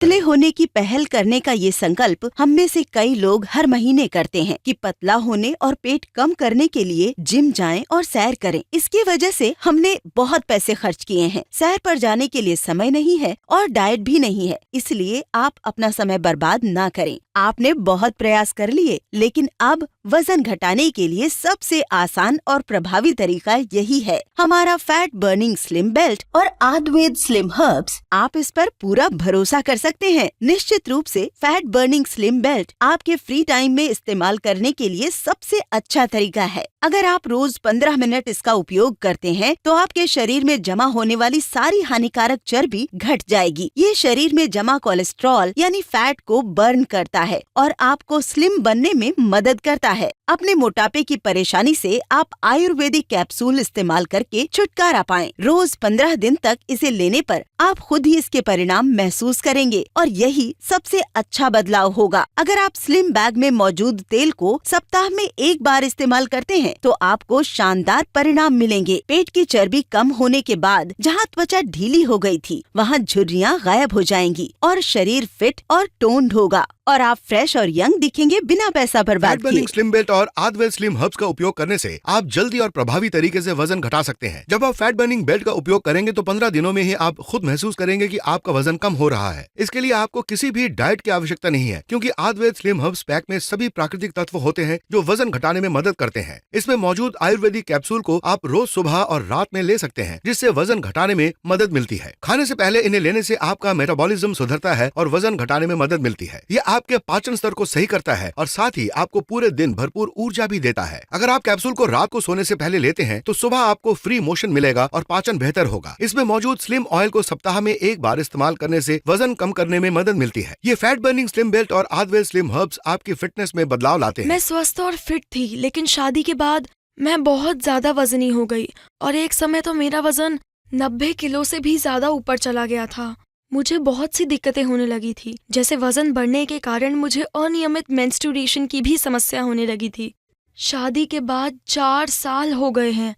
पतले होने की पहल करने का ये संकल्प हम में से कई लोग हर महीने करते हैं कि पतला होने और पेट कम करने के लिए जिम जाएं और सैर करें। इसकी वजह से हमने बहुत पैसे खर्च किए हैं। सैर पर जाने के लिए समय नहीं है और डाइट भी नहीं है, इसलिए आप अपना समय बर्बाद ना करें। आपने बहुत प्रयास कर लिए, लेकिन अब वजन घटाने के लिए सबसे आसान और प्रभावी तरीका यही है, हमारा फैट बर्निंग स्लिम बेल्ट और आयुर्वेद स्लिम हर्ब्स। आप इस पर पूरा भरोसा कर सकते हैं। निश्चित रूप से फैट बर्निंग स्लिम बेल्ट आपके फ्री टाइम में इस्तेमाल करने के लिए सबसे अच्छा तरीका है। अगर आप रोज 15 मिनट इसका उपयोग करते हैं तो आपके शरीर में जमा होने वाली सारी हानिकारक चर्बी घट जाएगी। ये शरीर में जमा कोलेस्ट्रॉल यानी फैट को बर्न करता है और आपको स्लिम बनने में मदद करता है। अपने मोटापे की परेशानी से आप आयुर्वेदिक कैप्सूल इस्तेमाल करके छुटकारा पाएं। रोज 15 दिन तक इसे लेने पर आप खुद ही इसके परिणाम महसूस करेंगे और यही सबसे अच्छा बदलाव होगा। अगर आप स्लिम बैग में मौजूद तेल को सप्ताह में एक बार इस्तेमाल करते हैं तो आपको शानदार परिणाम मिलेंगे। पेट की चर्बी कम होने के बाद जहां त्वचा ढीली हो गई थी वहां झुर्रियां गायब हो जाएंगी और शरीर फिट और टोन्ड होगा और आप फ्रेश और यंग दिखेंगे बिना पैसा बर्बाद फैट किए। बर्निंग स्लिम बेल्ट और आयुर्वेद स्लिम हर्ब्स का उपयोग करने से आप जल्दी और प्रभावी तरीके से वजन घटा सकते हैं। जब आप फैट बर्निंग बेल्ट का उपयोग करेंगे तो 15 दिनों में ही आप खुद महसूस करेंगे कि आपका वजन कम हो रहा है। इसके लिए आपको किसी भी डाइट की आवश्यकता नहीं है, क्योंकि आयुर्वेद स्लिम हर्ब्स पैक में सभी प्राकृतिक तत्व होते हैं जो वजन घटाने में मदद करते हैं। इसमें मौजूद आयुर्वेदिक कैप्सूल को आप रोज सुबह और रात में ले सकते हैं, जिससे वजन घटाने में मदद मिलती है। खाने से पहले इन्हें लेने से आपका मेटाबॉलिज्म सुधरता है और वजन घटाने में मदद मिलती है। ये आपके पाचन स्तर को सही करता है और साथ ही आपको पूरे दिन भरपूर ऊर्जा भी देता है। अगर आप कैप्सूल को रात को सोने से पहले लेते हैं तो सुबह आपको फ्री मोशन मिलेगा और पाचन बेहतर होगा। इसमें मौजूद स्लिम ऑयल को सप्ताह में एक बार इस्तेमाल करने से वजन कम करने में मदद मिलती है। ये फैट बर्निंग स्लिम बेल्ट और आयुर्वेद स्लिम हर्ब्स आपकी फिटनेस में बदलाव लाते हैं। मैं स्वस्थ और फिट थी, लेकिन शादी के बाद मैं बहुत ज्यादा वजनी हो गई और एक समय तो मेरा वजन 90 किलो से भी ज्यादा ऊपर चला गया था। मुझे बहुत सी दिक्कतें होने लगी थी, जैसे वजन बढ़ने के कारण मुझे अनियमित मेंस्ट्रुएशन की भी समस्या होने लगी थी। शादी के बाद 4 साल हो गए हैं,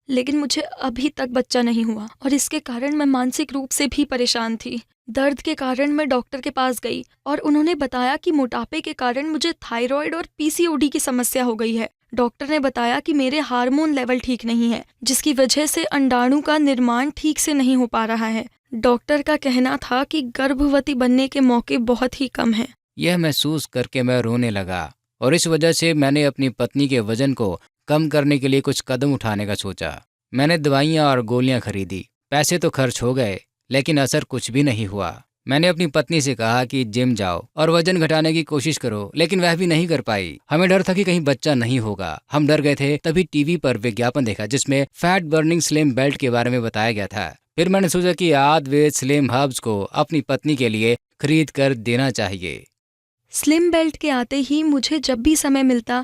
लेकिन मुझे अभी तक बच्चा नहीं हुआ और इसके कारण मैं मानसिक रूप से भी परेशान थी। दर्द के कारण मैं डॉक्टर के पास गई और उन्होंने बताया कि मोटापे के कारण मुझे थायराइड और पीसीओडी की समस्या हो गई है। डॉक्टर ने बताया कि मेरे हार्मोन लेवल ठीक नहीं है, जिसकी वजह से अंडाणु का निर्माण ठीक से नहीं हो पा रहा है। डॉक्टर का कहना था कि गर्भवती बनने के मौके बहुत ही कम हैं। यह महसूस करके मैं रोने लगा और इस वजह से मैंने अपनी पत्नी के वजन को कम करने के लिए कुछ कदम उठाने का सोचा। मैंने दवाइयाँ और गोलियाँ खरीदी। पैसे तो खर्च हो गए, लेकिन असर कुछ भी नहीं हुआ। मैंने अपनी पत्नी से कहा कि जिम जाओ और वजन घटाने की कोशिश करो, लेकिन वह भी नहीं कर पाई। हमें डर था कि कहीं बच्चा नहीं होगा। हम डर गए थे। तभी टीवी पर विज्ञापन देखा जिसमें फैट बर्निंग स्लिम बेल्ट के बारे में बताया गया था। फिर मैंने सोचा कि आयुर्वेद स्लिम हर्ब्स को अपनी पत्नी के लिए खरीद कर देना चाहिए। स्लिम बेल्ट के आते ही मुझे जब भी समय मिलता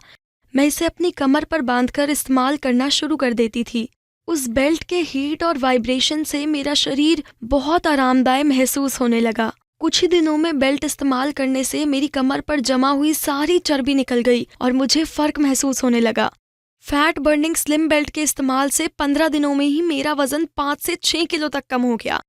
मैं इसे अपनी कमर पर बांधकर इस्तेमाल करना शुरू कर देती थी। उस बेल्ट के हीट और वाइब्रेशन से मेरा शरीर बहुत आरामदायक महसूस होने लगा। कुछ ही दिनों में बेल्ट इस्तेमाल करने से मेरी कमर पर जमा हुई सारी चर्बी निकल गई और मुझे फर्क महसूस होने लगा। फैट बर्निंग स्लिम बेल्ट के इस्तेमाल से 15 दिनों में ही मेरा वजन 5 से 6 किलो तक कम हो गया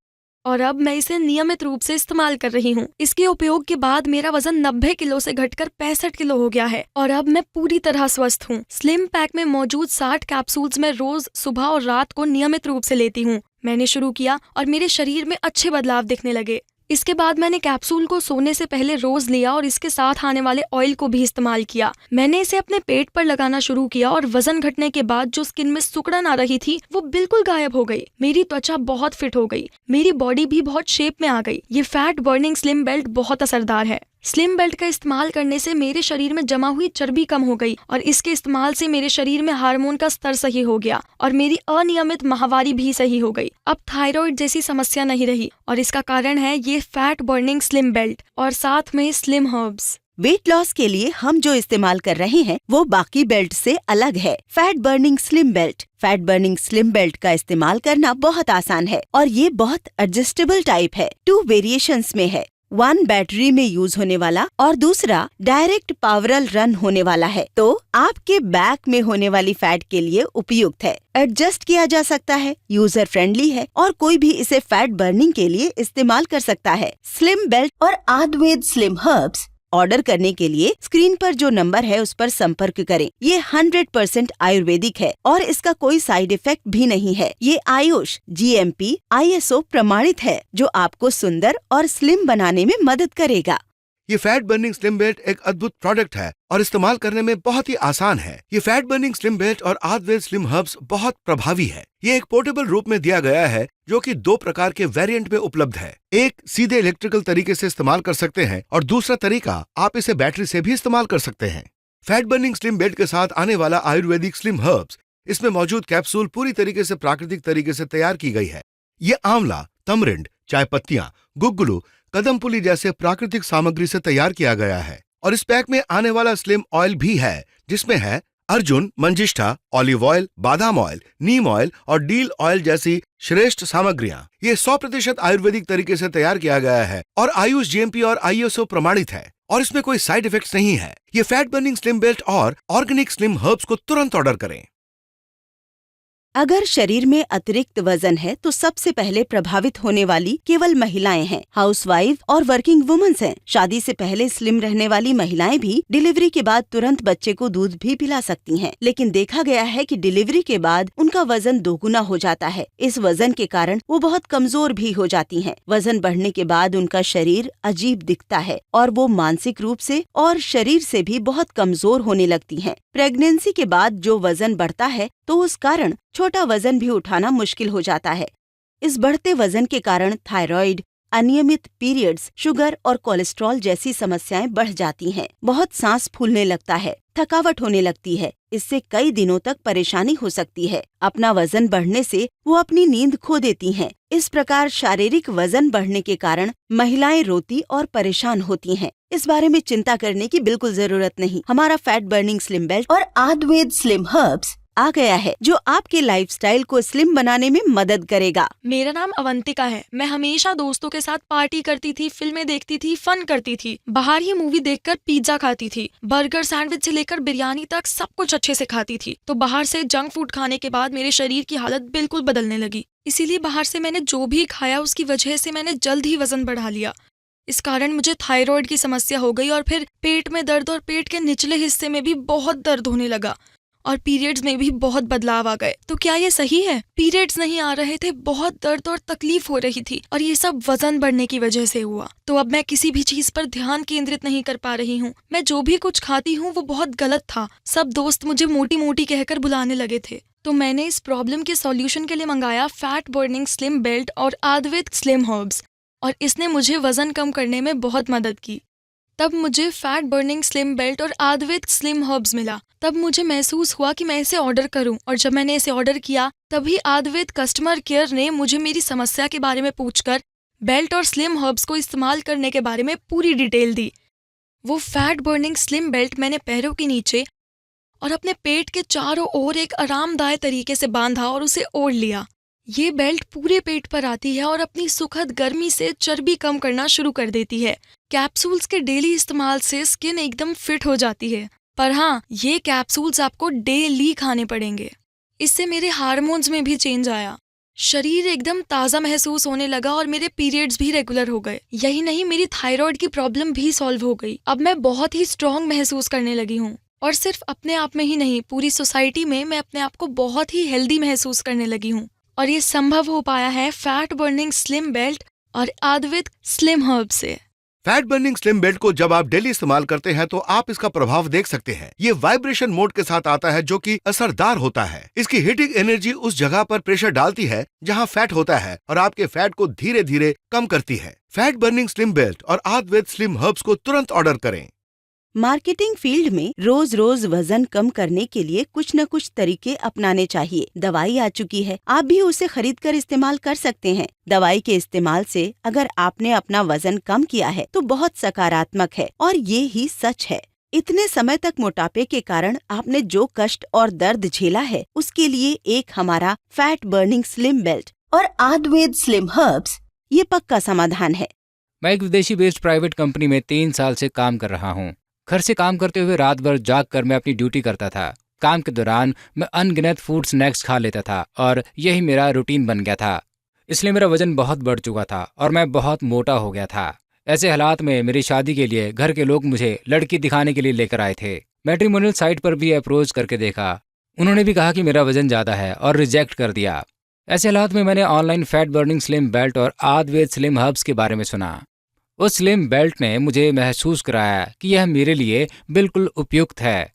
और अब मैं इसे नियमित रूप से इस्तेमाल कर रही हूँ। इसके उपयोग के बाद मेरा वजन 90 किलो से घटकर 65 किलो हो गया है और अब मैं पूरी तरह स्वस्थ हूँ। स्लिम पैक में मौजूद 60 कैप्सूल्स में रोज सुबह और रात को नियमित रूप से लेती हूँ। मैंने शुरू किया और मेरे शरीर में अच्छे बदलाव दिखने लगे। इसके बाद मैंने कैप्सूल को सोने से पहले रोज लिया और इसके साथ आने वाले ऑयल को भी इस्तेमाल किया। मैंने इसे अपने पेट पर लगाना शुरू किया और वजन घटने के बाद जो स्किन में सिकुड़न आ रही थी वो बिल्कुल गायब हो गई। मेरी त्वचा बहुत फिट हो गई, मेरी बॉडी भी बहुत शेप में आ गई। ये फैट बर्निंग स्लिम बेल्ट बहुत असरदार है। स्लिम बेल्ट का इस्तेमाल करने से मेरे शरीर में जमा हुई चर्बी कम हो गई और इसके इस्तेमाल से मेरे शरीर में हार्मोन का स्तर सही हो गया और मेरी अनियमित माहवारी भी सही हो गई। अब थायराइड जैसी समस्या नहीं रही और इसका कारण है ये फैट बर्निंग स्लिम बेल्ट और साथ में स्लिम हर्ब्स। वेट लॉस के लिए हम जो इस्तेमाल कर रहे हैं वो बाकी बेल्ट से अलग है। Fat burning slim belt. Fat burning slim belt का इस्तेमाल करना बहुत आसान है और ये बहुत एडजस्टेबल टाइप है। 2 वेरिएशंस में है। 1 बैटरी में यूज होने वाला और दूसरा डायरेक्ट पावरल रन होने वाला है, तो आपके बैक में होने वाली फैट के लिए उपयुक्त है। एडजस्ट किया जा सकता है, यूजर फ्रेंडली है और कोई भी इसे फैट बर्निंग के लिए इस्तेमाल कर सकता है। स्लिम बेल्ट और आयुर्वेद स्लिम हर्ब्स ऑर्डर करने के लिए स्क्रीन पर जो नंबर है उस पर संपर्क करें। ये 100% आयुर्वेदिक है और इसका कोई साइड इफेक्ट भी नहीं है। ये आयुष GMP ISO प्रमाणित है, जो आपको सुंदर और स्लिम बनाने में मदद करेगा। ये फैट बर्निंग स्लिम बेल्ट एक अद्भुत प्रोडक्ट है और इस्तेमाल करने में बहुत ही आसान है। ये फैट बर्निंग स्लिम बेल्ट और आयुर्वेद स्लिम हर्ब्स बहुत प्रभावी है। ये एक पोर्टेबल रूप में दिया गया है, जो कि 2 प्रकार के वेरिएंट में उपलब्ध है। एक सीधे इलेक्ट्रिकल तरीके से इस्तेमाल कर सकते हैं और दूसरा तरीका आप इसे बैटरी से भी इस्तेमाल कर सकते हैं। फैट बर्निंग स्लिम बेल्ट के साथ आने वाला आयुर्वेदिक स्लिम हर्ब्स, इसमें मौजूद कैप्सूल पूरी तरीके से प्राकृतिक तरीके से तैयार की गई है। ये आंवला, तमरिंड, चाय पत्तियां, गुग्गुलू, कदम पुली जैसे प्राकृतिक सामग्री से तैयार किया गया है। और इस पैक में आने वाला स्लिम ऑयल भी है, जिसमें है अर्जुन, मंजिष्ठा, ऑलिव ऑयल, बादाम ऑयल, नीम ऑयल और डील ऑयल जैसी श्रेष्ठ सामग्रियां। ये 100% आयुर्वेदिक तरीके से तैयार किया गया है और आयुष GMP और ISO प्रमाणित है और इसमें कोई साइड इफेक्ट्स नहीं है। ये फैट बर्निंग स्लिम बेल्ट और ऑर्गेनिक स्लिम हर्ब्स को तुरंत ऑर्डर करें। अगर शरीर में अतिरिक्त वजन है तो सबसे पहले प्रभावित होने वाली केवल महिलाएं हैं। हाउसवाइफ और वर्किंग वुमेन्स हैं। शादी से पहले स्लिम रहने वाली महिलाएं भी डिलीवरी के बाद तुरंत बच्चे को दूध भी पिला सकती हैं। लेकिन देखा गया है कि डिलीवरी के बाद उनका वजन दोगुना हो जाता है। इस वजन के कारण वो बहुत कमजोर भी हो जाती हैं। वजन बढ़ने के बाद उनका शरीर अजीब दिखता है और वो मानसिक रूप से और शरीर से भी बहुत कमजोर होने लगती हैं। प्रेगनेंसी के बाद जो वजन बढ़ता है तो उस कारण छोटा वजन भी उठाना मुश्किल हो जाता है। इस बढ़ते वजन के कारण थायराइड, अनियमित पीरियड्स, शुगर और कोलेस्ट्रॉल जैसी समस्याएं बढ़ जाती हैं। बहुत सांस फूलने लगता है, थकावट होने लगती है। इससे कई दिनों तक परेशानी हो सकती है। अपना वजन बढ़ने से वो अपनी नींद खो देती हैं। इस प्रकार शारीरिक वजन बढ़ने के कारण महिलाएं रोती और परेशान होती हैं। इस बारे में चिंता करने की बिल्कुल जरूरत नहीं। हमारा फैट बर्निंग स्लिम बेल्ट और आयुर्वेद स्लिम हर्ब्स आ गया है, जो आपके लाइफस्टाइल को स्लिम बनाने में मदद करेगा। मेरा नाम अवंतिका है। मैं हमेशा दोस्तों के साथ पार्टी करती थी, फिल्में देखती थी, फन करती थी। बाहर ही मूवी देखकर पिज्जा खाती थी, बर्गर, सैंडविच से लेकर बिरयानी तक सब कुछ अच्छे से खाती थी। तो बाहर से जंक फूड खाने के बाद मेरे शरीर की हालत बिल्कुल बदलने लगी। इसीलिए बाहर से मैंने जो भी खाया उसकी वजह से मैंने जल्द ही वजन बढ़ा लिया। इस कारण मुझे थायराइड की समस्या हो गई और फिर पेट में दर्द और पेट के निचले हिस्से में भी बहुत दर्द होने लगा और पीरियड्स में भी बहुत बदलाव आ गए। तो क्या ये सही है? पीरियड्स नहीं आ रहे थे, बहुत दर्द और तकलीफ हो रही थी और ये सब वजन बढ़ने की वजह से हुआ। तो अब मैं किसी भी चीज पर ध्यान केंद्रित नहीं कर पा रही हूँ। मैं जो भी कुछ खाती हूँ वो बहुत गलत था। सब दोस्त मुझे मोटी मोटी कहकर बुलाने लगे थे। तो मैंने इस प्रॉब्लम के सॉल्यूशन के लिए मंगाया फैट बर्निंग स्लिम बेल्ट और आयुर्वेद स्लिम हर्ब्स और इसने मुझे वजन कम करने में बहुत मदद की। तब मुझे फैट बर्निंग स्लिम बेल्ट और आयुर्वेद स्लिम हर्ब्स मिला। तब मुझे महसूस हुआ कि मैं इसे ऑर्डर करूं और जब मैंने इसे ऑर्डर किया तभी आयुर्वेद कस्टमर केयर ने मुझे मेरी समस्या के बारे में पूछकर बेल्ट और स्लिम हर्ब्स को इस्तेमाल करने के बारे में पूरी डिटेल दी। वो फैट बर्निंग स्लिम बेल्ट मैंने पैरों के नीचे और अपने पेट के चारों ओर एक आरामदायक तरीके से बांधा और उसे ओढ़ लिया। ये बेल्ट पूरे पेट पर आती है और अपनी सुखद गर्मी से चर्बी कम करना शुरू कर देती है। कैप्सूल्स के डेली इस्तेमाल से स्किन एकदम फिट हो जाती है, पर हाँ, ये कैप्सूल्स आपको डेली खाने पड़ेंगे। इससे मेरे हार्मोन्स में भी चेंज आया। शरीर एकदम ताज़ा महसूस होने लगा और मेरे पीरियड्स भी रेगुलर हो गए। यही नहीं, मेरी थायराइड की प्रॉब्लम भी सॉल्व हो गई। अब मैं बहुत ही स्ट्रॉन्ग महसूस करने लगी हूँ और सिर्फ अपने आप में ही नहीं, पूरी सोसाइटी में मैं अपने आप को बहुत ही हेल्दी महसूस करने लगी हूँ। और ये संभव हो पाया है फैट बर्निंग स्लिम बेल्ट और आयुर्वेद स्लिम हर्ब से। फैट बर्निंग स्लिम बेल्ट को जब आप डेली इस्तेमाल करते हैं तो आप इसका प्रभाव देख सकते हैं। ये वाइब्रेशन मोड के साथ आता है, जो कि असरदार होता है। इसकी हीटिंग एनर्जी उस जगह पर प्रेशर डालती है जहां फैट होता है और आपके फैट को धीरे धीरे कम करती है। फैट बर्निंग स्लिम बेल्ट और आयुर्वेद स्लिम हर्ब्स को तुरंत ऑर्डर करें। मार्केटिंग फील्ड में रोज रोज वजन कम करने के लिए कुछ न कुछ तरीके अपनाने चाहिए। दवाई आ चुकी है, आप भी उसे खरीद कर इस्तेमाल कर सकते हैं। दवाई के इस्तेमाल से अगर आपने अपना वजन कम किया है तो बहुत सकारात्मक है और ये ही सच है। इतने समय तक मोटापे के कारण आपने जो कष्ट और दर्द झेला है, उसके लिए एक हमारा फैट बर्निंग स्लिम बेल्ट और आयुर्वेद स्लिम हर्ब्स ये पक्का समाधान है। मैं एक विदेशी बेस्ड प्राइवेट कंपनी में 3 साल से काम कर रहा हूँ। घर से काम करते हुए रात भर जाग कर मैं अपनी ड्यूटी करता था। काम के दौरान मैं अनगिनत फूड स्नैक्स खा लेता था और यही मेरा रूटीन बन गया था। इसलिए मेरा वजन बहुत बढ़ चुका था और मैं बहुत मोटा हो गया था। ऐसे हालात में मेरी शादी के लिए घर के लोग मुझे लड़की दिखाने के लिए लेकर आए थे। मैट्रिमोनियल साइट पर भी अप्रोच करके देखा। उन्होंने भी कहा कि मेरा वजन ज़्यादा है और रिजेक्ट कर दिया। ऐसे हालात में मैंने online fat burning slim belt और आयुर्वेद स्लिम हर्ब्स के बारे में सुना। उस स्लिम बेल्ट ने मुझे महसूस कराया कि यह मेरे लिए बिल्कुल उपयुक्त है।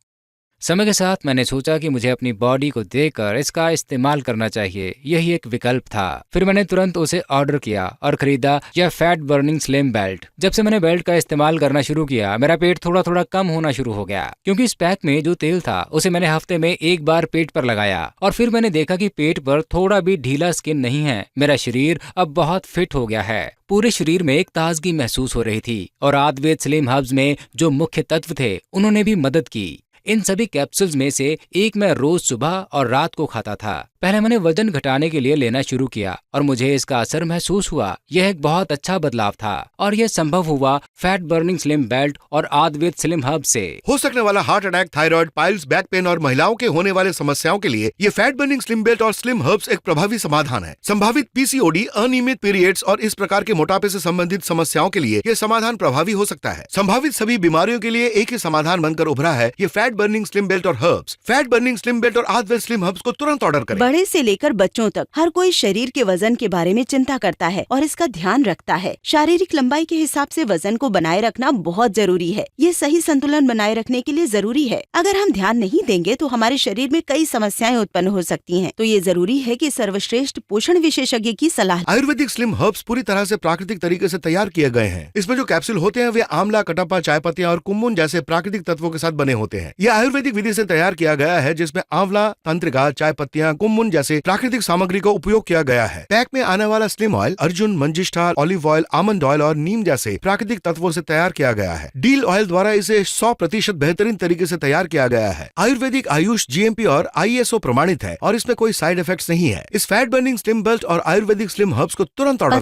समय के साथ मैंने सोचा कि मुझे अपनी बॉडी को देखकर इसका इस्तेमाल करना चाहिए, यही एक विकल्प था। फिर मैंने तुरंत उसे ऑर्डर किया और खरीदा यह फैट बर्निंग स्लिम बेल्ट। जब से मैंने बेल्ट का इस्तेमाल करना शुरू किया, मेरा पेट थोड़ा थोड़ा कम होना शुरू हो गया, क्योंकि इस पैक में जो तेल था उसे मैंने हफ्ते में एक बार पेट पर लगाया और फिर मैंने देखा कि पेट पर थोड़ा भी ढीला स्किन नहीं है। मेरा शरीर अब बहुत फिट हो गया है। पूरे शरीर में एक ताजगी महसूस हो रही थी और आयुर्वेद स्लिम हर्ब्स में जो मुख्य तत्व थे उन्होंने भी मदद की। इन सभी कैप्सूल्स में से एक मैं रोज सुबह और रात को खाता था। पहले मैंने वजन घटाने के लिए लेना शुरू किया और मुझे इसका असर महसूस हुआ। यह एक बहुत अच्छा बदलाव था और यह संभव हुआ फैट बर्निंग स्लिम बेल्ट और आयुर्वेद स्लिम हर्ब से। हो सकने वाला heart attack, thyroid, piles, back pain और महिलाओं के होने वाले समस्याओं के लिए ये फैट बर्निंग स्लिम बेल्ट और स्लिम हर्ब्स एक प्रभावी समाधान है। संभावित पीसीओडी, अनियमित पीरियड्स और इस प्रकार के मोटापे से संबंधित समस्याओं के लिए ये समाधान प्रभावी हो सकता है। संभावित सभी बीमारियों के लिए एक ही समाधान बनकर उभरा है ये फैट बर्निंग स्लिम बेल्ट और herbs. Fat burning slim belt और आयुर्वेद स्लिम हर्ब्स को तुरंत ऑर्डर करें। बड़े से लेकर बच्चों तक हर कोई शरीर के वजन के बारे में चिंता करता है और इसका ध्यान रखता है। शारीरिक लंबाई के हिसाब से वजन को बनाए रखना बहुत जरूरी है। ये सही संतुलन बनाए रखने के लिए जरूरी है। अगर हम ध्यान नहीं देंगे तो हमारे शरीर में कई समस्याएं उत्पन्न हो सकती हैं। तो ये जरूरी है कि सर्वश्रेष्ठ पोषण विशेषज्ञ की सलाह। आयुर्वेदिक स्लिम हर्ब्स पूरी तरह से प्राकृतिक तरीके से तैयार किए गए हैं। इसमें जो कैप्सूल होते हैं वे आंवला, कटप्पा, चाय पत्तियां और कुम्मुन जैसे प्राकृतिक तत्वों के साथ बने होते हैं। यह आयुर्वेदिक विधि से तैयार किया गया है जिसमें आंवला, तंत्रिका, चाय पत्तियां, कुम्मुन जैसे प्राकृतिक सामग्री का उपयोग किया गया है। पैक में आने वाला slim oil Arjun, manjistha, olive oil, almond oil और नीम जैसे प्राकृतिक तत्वों से तैयार किया गया है। डील ऑयल द्वारा इसे 100% बेहतरीन तरीके से तैयार किया गया है। आयुर्वेदिक आयुष, जीएमपी और ISO प्रमाणित है और इसमें कोई साइड इफेक्ट्स नहीं है। इस फैट बर्निंग स्लिम बेल्ट और आयुर्वेदिक स्लिम हर्ब्स को तुरंत ऑर्डर